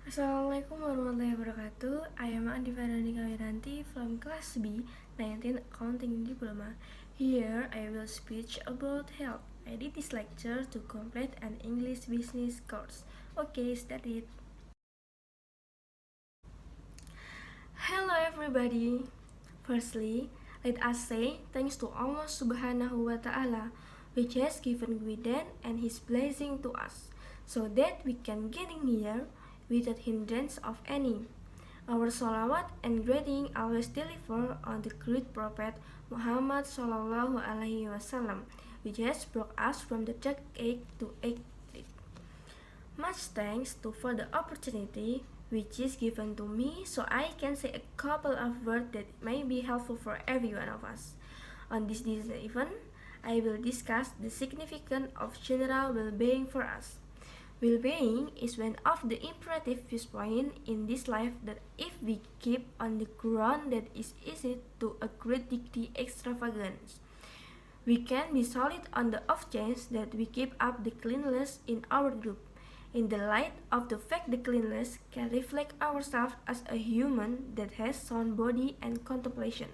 Assalamualaikum warahmatullahi wabarakatuh. I am Andi Farhani Kawiranti from class B 19 Accounting Diploma. Here I will speak about health. I did this lecture to complete an English business course. Okay, start it. Hello everybody. Firstly, let us say thanks to Allah Subhanahu wa Ta'ala, which has given guidance and His blessing to us, so that we can get in here without hindrance of any. Our salawat and greeting always deliver on the great Prophet Muhammad Sallallahu Alaihi Wasallam, which has brought us from the dark age to age. Much thanks to for the opportunity which is given to me, so I can say a couple of words that may be helpful for every one of us. On this event, I will discuss the significance of general well-being for us. Well-being is one of the imperative viewpoints in this life that if we keep on the ground that is easy to a great degree extravagance. We can be solid on the off chance that we keep up the cleanliness in our group. In the light of the fact the cleanliness can reflect ourselves as a human that has sound body and contemplation.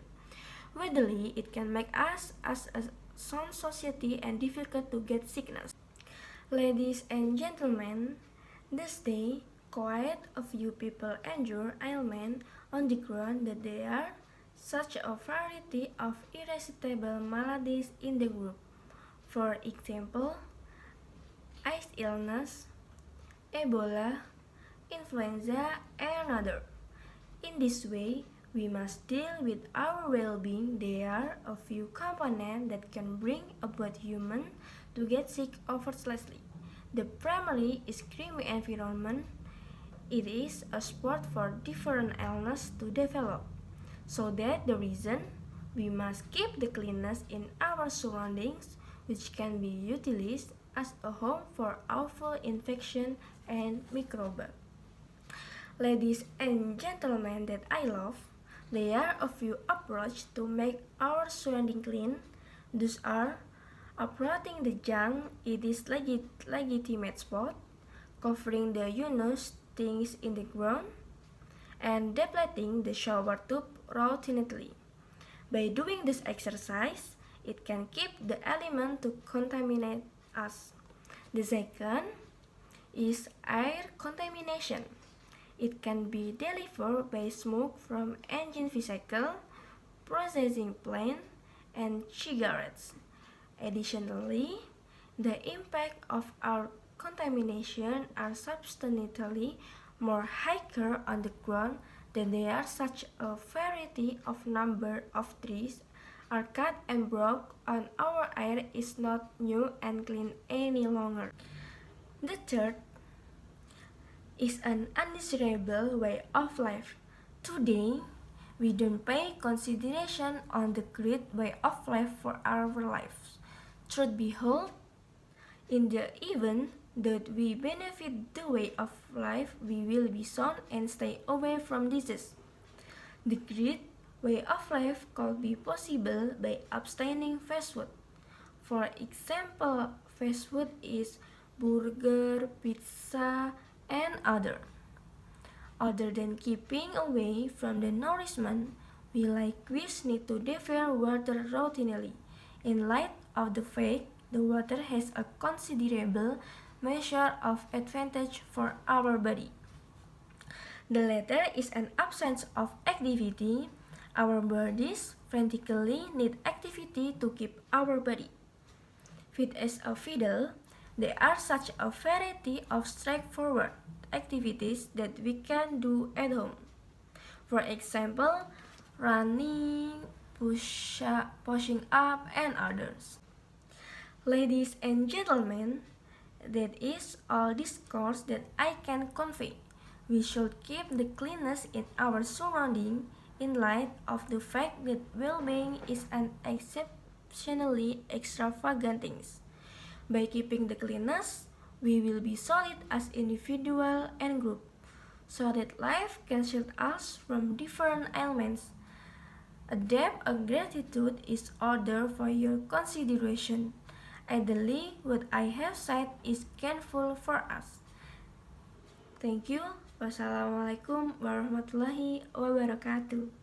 Readily, it can make us as a sound society and difficult to get sickness. Ladies and gentlemen, this day, quite a few people endure ailment on the ground that there are such a variety of irresistible maladies in the group. For example, ice illness, Ebola, influenza, and other. In this way, we must deal with our well-being. There are a few components that can bring about human to get sick effortlessly. The primary is creamy environment. It is a spot for different illness to develop. So that the reason we must keep the cleanness in our surroundings, which can be utilized as a home for awful infection and microbe. Ladies and gentlemen that I love, there are a few approaches to make our surrounding clean. Those are uprooting the junk, it is legitimate spot, covering the things in the ground, and depleting the shower tube routinely. By doing this exercise, it can keep the element to contaminate us. The second is air contamination. It can be delivered by smoke from engine vehicle, processing plant, and cigarettes. Additionally, the impact of our contamination are substantially more higher on the ground than there are such a variety of number of trees are cut and broke on our air is not new and clean any longer. The third is an undesirable way of life. Today, we don't pay consideration on the great way of life for our lives. Truth behold, in the event that we benefit the way of life, we will be sound and stay away from disease. The great way of life could be possible by abstaining fast food. For example, fast food is burger, pizza, and other. Other than keeping away from the nourishment, we likewise need to defer water routinely. In light of the fact the water has a considerable measure of advantage for our body. The latter is an absence of activity. Our bodies frantically need activity to keep our body fit as a fiddle. There are such a variety of straightforward activities that we can do at home. For example, running, pushing up, and others. Ladies and gentlemen, that is all discourse that I can convey. We should keep the cleanness in our surrounding in light of the fact that well-being is an exceptionally extravagant thing. By keeping the cleanness, we will be solid as individual and group, so that life can shield us from different ailments. A debt of gratitude is ordered for your consideration. Ideally, what I have said is gainful for us. Thank you. Wassalamualaikum warahmatullahi wabarakatuh.